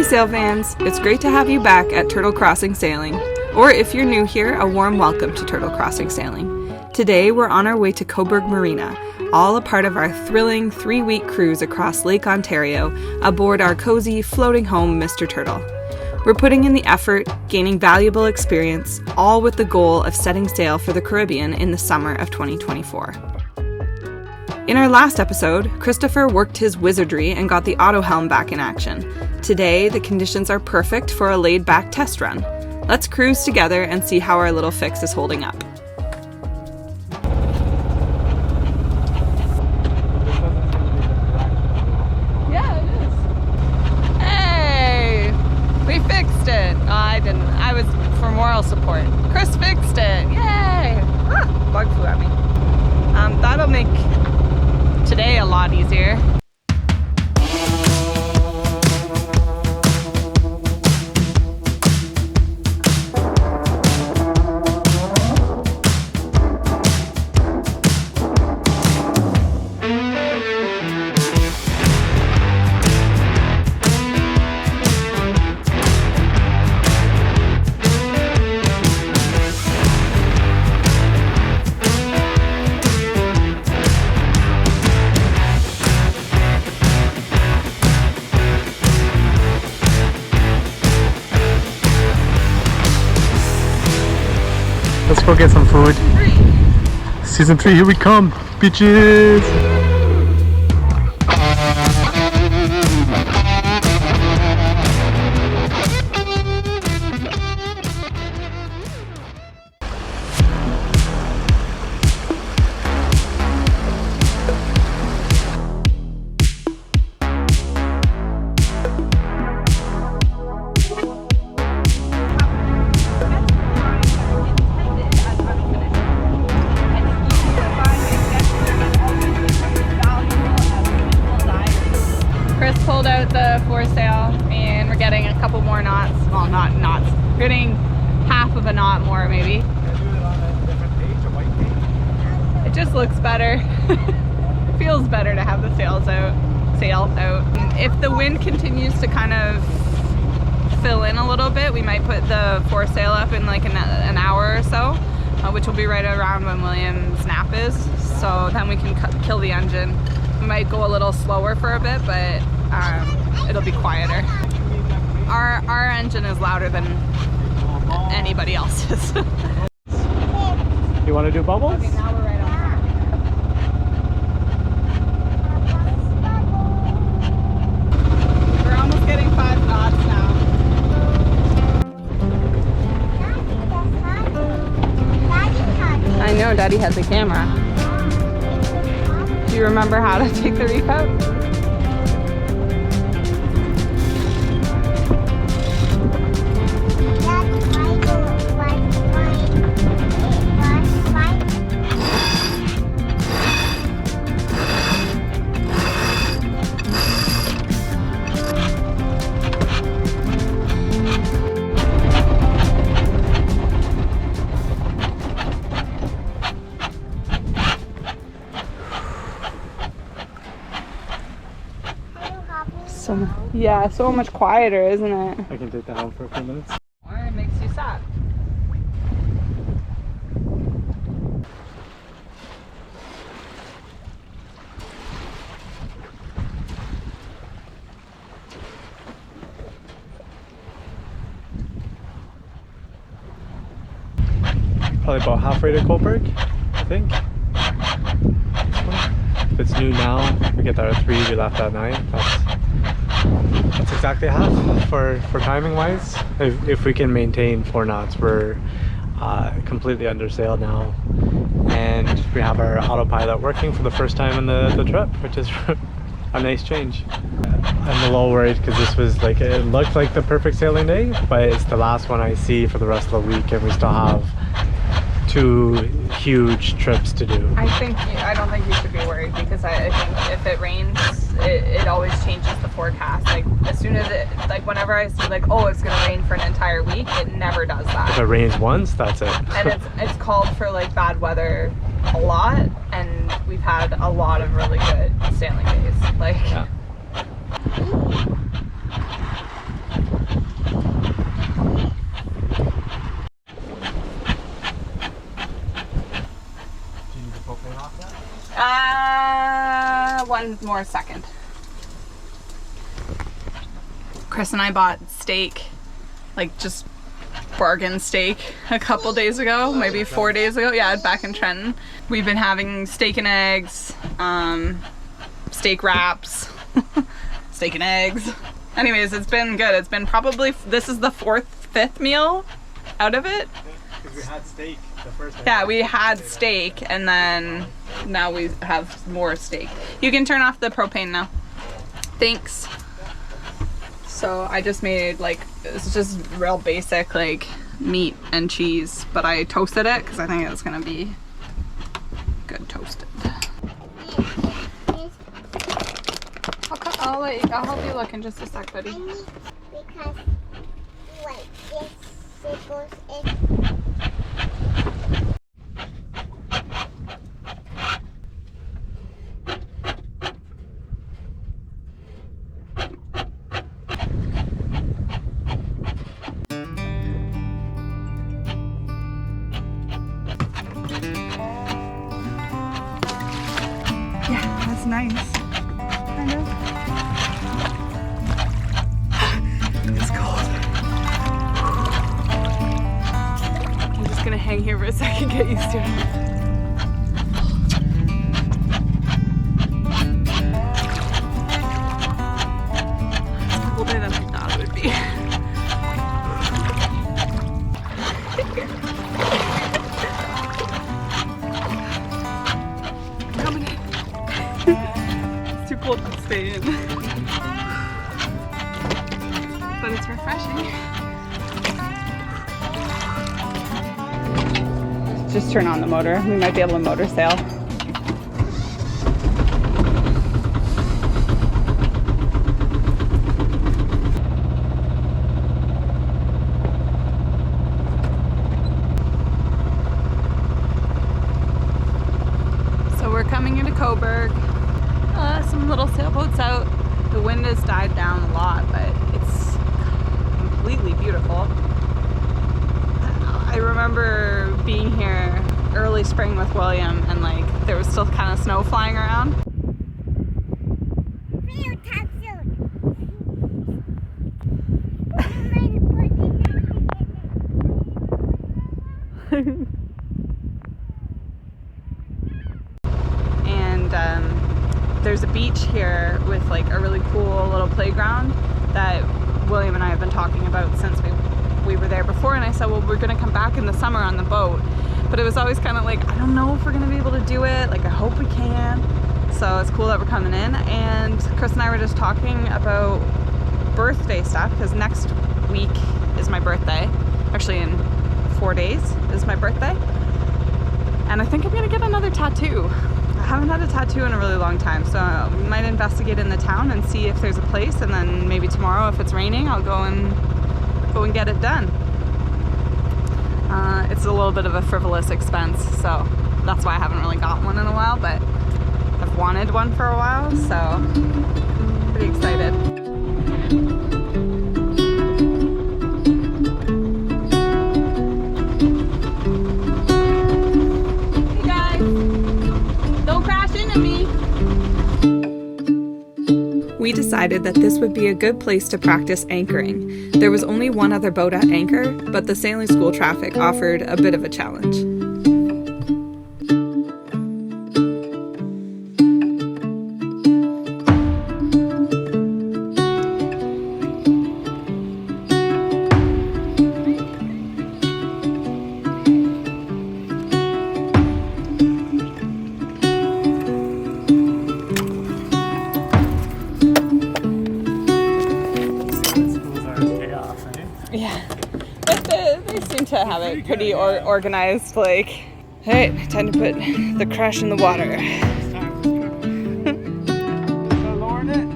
Hey sail fans, it's great to have you back at Turtle Crossing Sailing. Or if you're new here, a warm welcome to Turtle Crossing Sailing. Today we're on our way to Coburg Marina, all a part of our thrilling 3-week cruise across Lake Ontario aboard our cozy floating home Mr. Turtle. We're putting in the effort, gaining valuable experience, all with the goal of setting sail for the Caribbean in the summer of 2024. In our last episode, Christopher worked his wizardry and got the Auto-Helm back in action. Today, the conditions are perfect for a laid-back test run. Let's cruise together and see how our little fix is holding up. Yeah, it is. Hey! We fixed it! No, I didn't. I was for moral support. Chris fixed it! Yay! Ah, bug flew at me. That'll make today a lot easier. Let's go get some food. Season 3, here we come, bitches! Pulled out the foresail and we're getting a couple more knots. Well, not knots. We're getting half of a knot more, maybe. Can I do it on a different page, a white page? It just looks better. It feels better to have the sail out. If the wind continues to kind of fill in a little bit, we might put the foresail up in like an hour or so, which will be right around when William's nap is. So then we can kill the engine. We might go a little slower for a bit, but it'll be quieter. Our engine is louder than anybody else's. You want to do bubbles? Okay, now we're right on. We're almost getting 5 knots now. I know, Daddy has a camera. Do you remember how to take the reef out? Yeah, so much quieter, isn't it? I can take the helm for a few minutes. Or it makes you sad. Probably about halfway to Coburg, I think. If it's new now, we get there at 3, we left at 9. That's exactly half for timing wise. If we can maintain 4 knots, we're completely under sail now, and we have our autopilot working for the first time in the trip, which is a nice change. I'm a little worried because this was like, it looked like the perfect sailing day, but it's the last one I see for the rest of the week, and we still have 2 huge trips to do. I don't think you should be worried, because I think if it rains, it always changes the forecast. Like as soon as whenever I see like, oh, it's gonna rain for an entire week, it never does that. If it rains once, that's it. And it's called for like bad weather a lot, and we've had a lot of really good sailing days. Like, yeah. one more second. Chris and I bought steak, like just bargain steak, a couple days ago, maybe 4 days ago. Yeah, back in Trenton. We've been having steak and eggs, steak wraps, steak and eggs. Anyways, it's been good. It's been probably, this is the fifth meal out of it. Because we had steak the first time. Yeah, we had steak and then now we have more steak. You can turn off the propane now. Thanks. So I just made like, it's just real basic like meat and cheese, but I toasted it because I think it's gonna be good toasted. I'll help you look in just a sec, buddy. Because like this goes in. Yeah, that's nice. Kind of. It's cold. I'm just gonna hang here for a second, get used to it. It's colder than I thought it would be. Coming in. It's too cold to stay in. But it's refreshing. Just turn on the motor. We might be able to motor sail. So we're coming into Coburg. Some little sailboats out. The wind has died down a lot, but it's completely beautiful. I remember being here early spring with William and like there was still kind of snow flying around. And there's a beach here with like a really cool little playground that William and I have been talking about since we were there before, and I said, well, we're gonna come back in the summer on the boat, but it was always kind of like, I don't know if we're gonna be able to do it, like I hope we can. So it's cool that we're coming in. And Chris and I were just talking about birthday stuff because next week is my birthday. Actually in 4 days is my birthday, and I think I'm gonna get another tattoo. I haven't had a tattoo in a really long time, so we might investigate in the town and see if there's a place, and then maybe tomorrow if it's raining I'll go and get it done. It's a little bit of a frivolous expense, so that's why I haven't really got one in a while, but I've wanted one for a while, so pretty excited. Hey guys, don't crash into me. We decided that this would be a good place to practice anchoring. There was only one other boat at anchor, but the sailing school traffic offered a bit of a challenge. Yeah, but they seem to have it pretty organized, like, alright, time to put the crash in the water. Lowering it.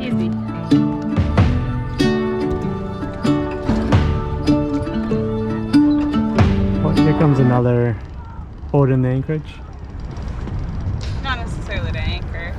Easy. Well, here comes another boat in the anchorage. Not necessarily to anchor.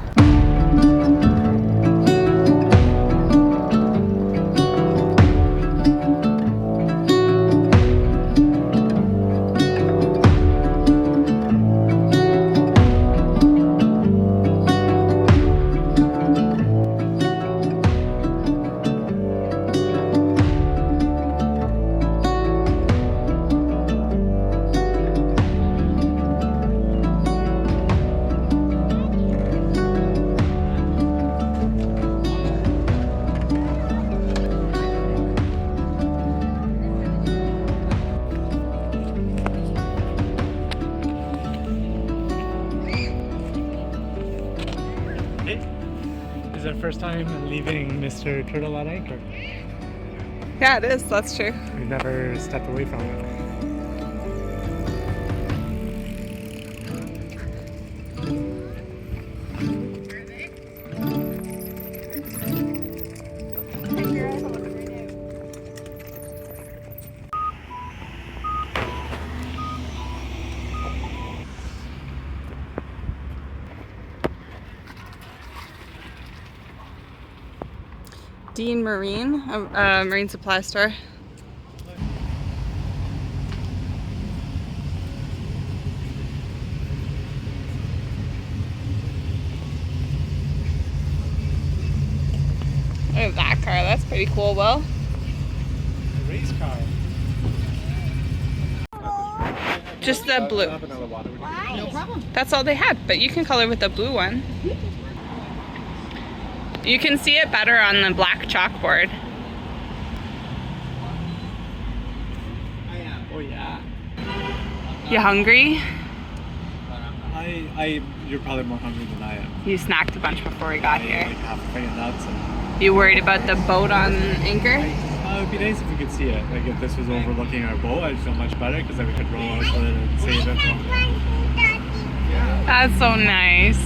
Hey, this is our first time leaving Mr. Turtle at anchor. Yeah, it is. That's true. We've never stepped away from it. Dean Marine, a marine supply store. Look at that car, that's pretty cool, Will. A race car. Just the blue. Why? problem. That's all they had, but you can color with the blue one. You can see it better on the black chalkboard. Oh yeah. You hungry? You're probably more hungry than I am. You snacked a bunch before we got here. Like half a thing of nuts. And You worried about the boat on anchor? it would be nice if we could see it. Like if this was overlooking our boat, I'd feel much better because then we could roll out of it and save it from That's so nice.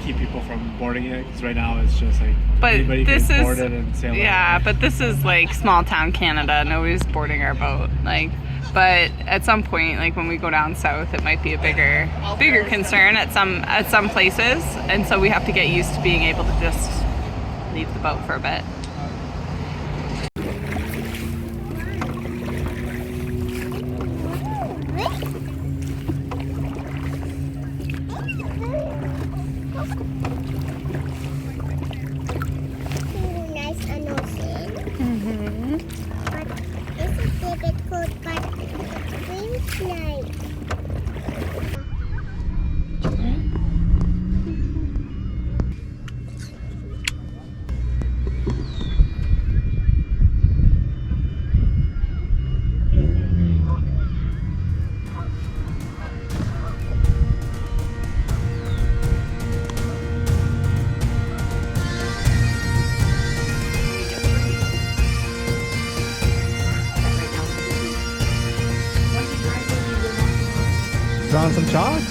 keep people from boarding it. Because right now it's just like But anybody this can is, board it and sail it. yeah, but this is like small town Canada. Nobody's boarding our boat. Like, but at some point, like when we go down south, it might be a bigger concern at some places, and so we have to get used to being able to just leave the boat for a bit. Nice and ocean. But this is a bit cold, but it's nice. Drawn some chalk?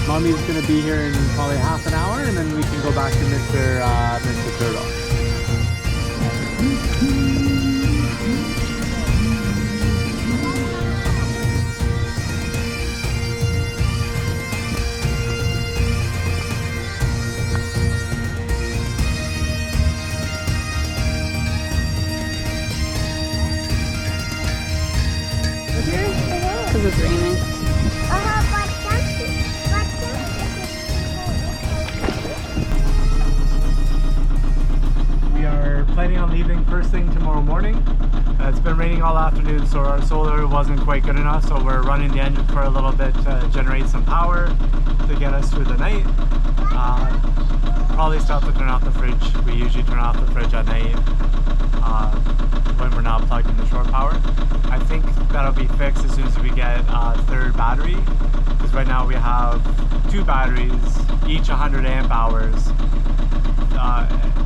Mommy's gonna be here in probably half an hour, and then we can go back to Mr. Turtle. Because it's raining. We are planning on leaving first thing tomorrow morning. It's been raining all afternoon, so our solar wasn't quite good enough, so we're running the engine for a little bit to generate some power to get us through the night. Probably still have to turn off the fridge. We usually turn off the fridge at night when we're not plugged into shore power. I think that'll be fixed as soon as we get a third battery, because right now we have two batteries, each 100 amp hours.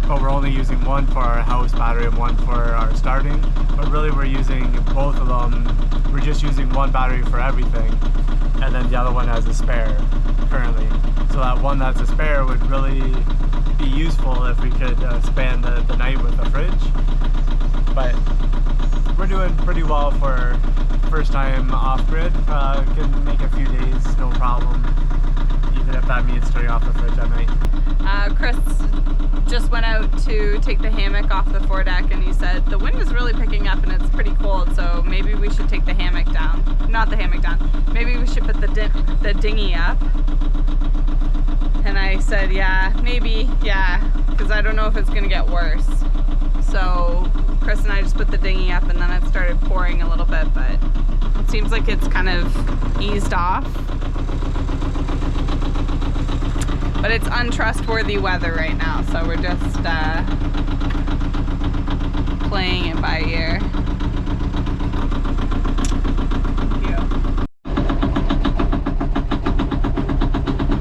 But we're only using one for our house battery and one for our starting. But really we're using both of them. We're just using one battery for everything, and then the other one as a spare currently. So that one that's a spare would really be useful if we could span the night with the fridge. But we're doing pretty well for first time off-grid. Can make a few days, no problem, even if that means turning off the fridge at night. Chris just went out to take the hammock off the foredeck, and he said the wind is really picking up and it's pretty cold, so maybe we should take the hammock down. Not the hammock down. Maybe we should put the dinghy up. And I said, yeah, maybe, yeah, because I don't know if it's gonna get worse. So Chris and I just put the dinghy up, and then it started pouring a little bit, but it seems like it's kind of eased off. But it's untrustworthy weather right now, so we're just playing it by ear. Thank you.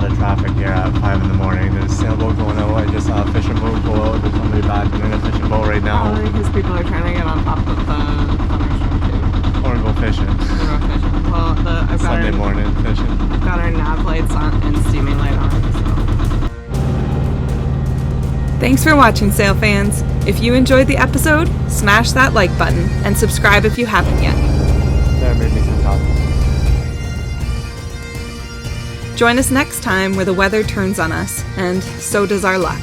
lot of traffic here at 5 in the morning. There's a sailboat going out. I just saw a fishing boat go out. There's somebody backing in a fishing boat right now. Probably because people are trying to get on top of the thunderstorm too. Or go fishing. Or go fishing. Well, I've got Sunday morning fishing. I've got our nav lights on and steaming light on. So. Thanks for watching, Sail fans. If you enjoyed the episode, smash that like button and subscribe if you haven't yet. That made me some coffee. Join us next time where the weather turns on us, and so does our luck.